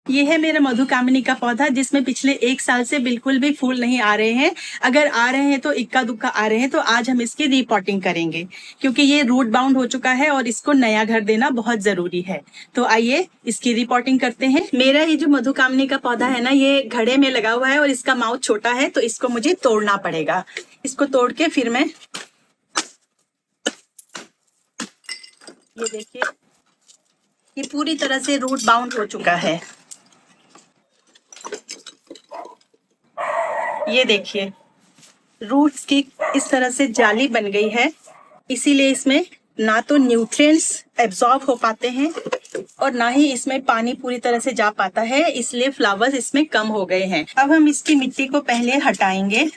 ये है मेरा मधुकामिनी का पौधा जिसमें पिछले 1 साल से बिल्कुल भी फूल नहीं आ रहे हैं। अगर आ रहे हैं तो इक्का दुक्का आ रहे हैं। तो आज हम इसकी रीपॉटिंग करेंगे क्योंकि ये रूट बाउंड हो चुका है और इसको नया घर देना बहुत जरूरी है। तो आइए इसकी रीपॉटिंग करते हैं। मेरा ये जो मधुकामिनी का पौधा है ना, ये घड़े में लगा हुआ है और इसका माउथ छोटा है, तो इसको मुझे तोड़ना पड़ेगा। इसको तोड़ के फिर मैं, ये देखिए, ये पूरी तरह से रूट बाउंड हो चुका है। ये देखिए, रूट्स की इस तरह से जाली बन गई है, इसीलिए इसमें ना तो न्यूट्रिएंट्स एब्जॉर्ब हो पाते हैं और ना ही इसमें पानी पूरी तरह से जा पाता है, इसलिए फ्लावर्स इसमें कम हो गए हैं। अब हम इसकी मिट्टी को पहले हटाएंगे।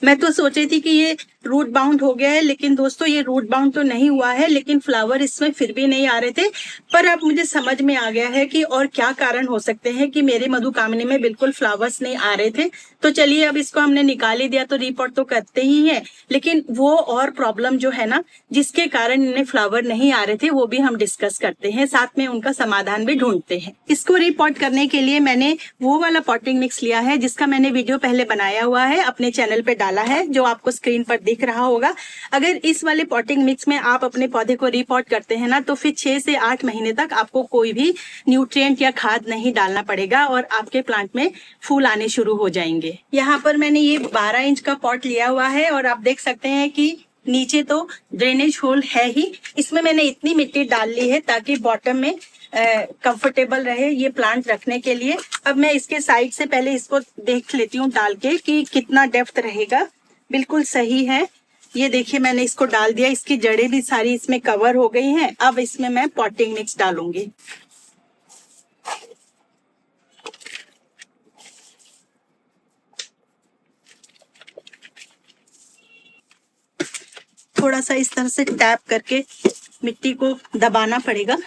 मैं तो सोच रही थी कि ये रूट बाउंड हो गया है, लेकिन दोस्तों ये रूट बाउंड तो नहीं हुआ है, लेकिन फ्लावर इसमें फिर भी नहीं आ रहे थे। पर अब मुझे समझ में आ गया है कि और क्या कारण हो सकते हैं कि मेरे मधुकामिनी में बिल्कुल फ्लावर्स नहीं आ रहे थे। तो चलिए, अब इसको हमने निकाल ही दिया तो रिपोर्ट तो करते ही है, लेकिन वो और प्रॉब्लम जो है ना, जिसके कारण इन्हें फ्लावर नहीं आ रहे थे, वो भी हम डिस्कस करते हैं, साथ में उनका समाधान भी ढूंढते हैं। इसको रिपोर्ट करने के लिए मैंने वो वाला पॉटिंग मिक्स लिया है जिसका मैंने वीडियो पहले बनाया हुआ है, अपने चैनल पे डाला है, जो आपको स्क्रीन पर दिख रहा होगा। अगर इस वाले पॉटिंग मिक्स में आप अपने पौधे को रिपोर्ट करते हैं ना, तो फिर 6 से 8 महीने तक आपको कोई भी न्यूट्रिएंट या खाद नहीं डालना पड़ेगा और आपके प्लांट में फूल आने शुरू हो जाएंगे। यहाँ पर मैंने ये 12 इंच का पॉट लिया हुआ है और आप देख सकते हैं कि नीचे तो ड्रेनेज होल है ही। इसमें मैंने इतनी मिट्टी डाल ली है ताकि बॉटम में कंफर्टेबल रहे ये प्लांट रखने के लिए। अब मैं इसके साइड से पहले इसको देख लेती हूँ डाल के कि कितना डेप्थ रहेगा। बिल्कुल सही है। ये देखिए, मैंने इसको डाल दिया, इसकी जड़ें भी सारी इसमें कवर हो गई हैं। अब इसमें मैं पॉटिंग मिक्स डालूंगी। थोड़ा सा इस तरह से टैप करके मिट्टी को दबाना पड़ेगा।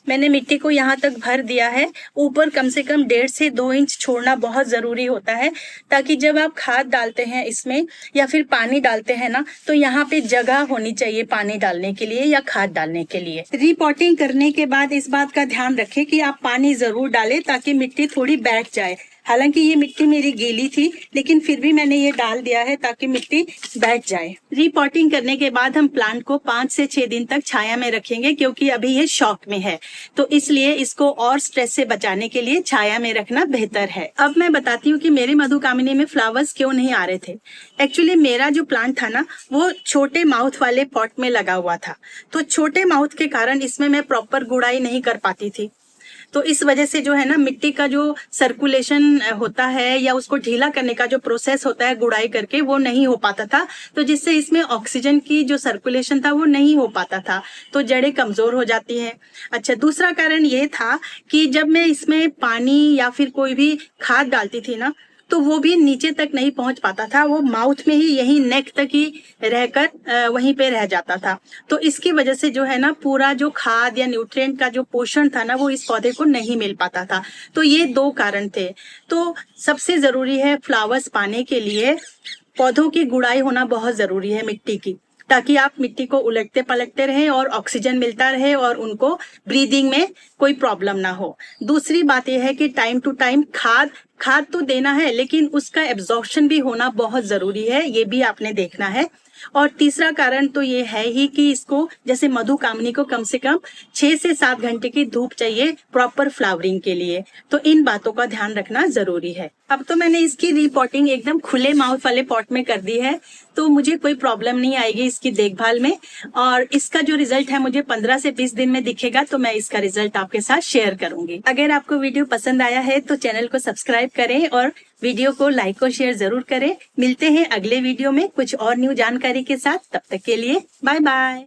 मैंने मिट्टी को यहाँ तक भर दिया है। ऊपर कम से कम 1.5 से 2 इंच छोड़ना बहुत जरूरी होता है, ताकि जब आप खाद डालते हैं इसमें या फिर पानी डालते हैं ना, तो यहाँ पे जगह होनी चाहिए पानी डालने के लिए या खाद डालने के लिए। रीपॉटिंग करने के बाद इस बात का ध्यान रखें कि आप पानी जरूर डालें ताकि मिट्टी थोड़ी बैठ जाए। हालांकि ये मिट्टी मेरी गीली थी, लेकिन फिर भी मैंने ये डाल दिया है ताकि मिट्टी बैठ जाए। रीपॉटिंग करने के बाद हम प्लांट को 5 से 6 दिन तक छाया में रखेंगे, क्योंकि अभी ये शॉक में है, तो इसलिए इसको और स्ट्रेस से बचाने के लिए छाया में रखना बेहतर है। अब मैं बताती हूँ कि मेरे मधुकामिनी में फ्लावर्स क्यों नहीं आ रहे थे। एक्चुअली मेरा जो प्लांट था ना, वो छोटे माउथ वाले पॉट में लगा हुआ था, तो छोटे माउथ के कारण इसमें मैं प्रॉपर गुड़ाई नहीं कर पाती थी। तो इस वजह से जो है ना, मिट्टी का जो सर्कुलेशन होता है या उसको ढीला करने का जो प्रोसेस होता है गुड़ाई करके, वो नहीं हो पाता था, तो जिससे इसमें ऑक्सीजन की जो सर्कुलेशन था वो नहीं हो पाता था, तो जड़ें कमजोर हो जाती हैं। अच्छा, दूसरा कारण ये था कि जब मैं इसमें पानी या फिर कोई भी खाद डालती थी ना, तो वो भी नीचे तक नहीं पहुंच पाता था, वो माउथ में ही, यही नेक तक ही रहकर वहीं पे रह जाता था। तो इसकी वजह से जो है ना, पूरा जो खाद या न्यूट्रिएंट का जो पोषण था ना, वो इस पौधे को नहीं मिल पाता था। तो ये 2 कारण थे। तो सबसे जरूरी है फ्लावर्स पाने के लिए पौधों की गुड़ाई होना बहुत जरूरी है मिट्टी की, ताकि आप मिट्टी को उलटते पलटते रहें और ऑक्सीजन मिलता रहे और उनको ब्रीदिंग में कोई प्रॉब्लम ना हो। दूसरी बात यह है कि टाइम टू टाइम खाद तो देना है, लेकिन उसका एब्जॉर्प्शन भी होना बहुत जरूरी है, ये भी आपने देखना है। और तीसरा कारण तो ये है ही कि इसको, जैसे मधुकामिनी को कम से कम 6 से 7 घंटे की धूप चाहिए प्रॉपर फ्लावरिंग के लिए, तो इन बातों का ध्यान रखना जरूरी है। अब तो मैंने इसकी रीपॉटिंग एकदम खुले माउथ वाले पॉट में कर दी है, तो मुझे कोई प्रॉब्लम नहीं आएगी इसकी देखभाल में, और इसका जो रिजल्ट है मुझे 15 से 20 दिन में दिखेगा, तो मैं इसका रिजल्ट आपके साथ शेयर करूंगी। अगर आपको वीडियो पसंद आया है तो चैनल को सब्सक्राइब करें और वीडियो को लाइक और शेयर जरूर करें। मिलते हैं अगले वीडियो में कुछ और न्यू जानकारी के साथ, तब तक के लिए बाय बाय।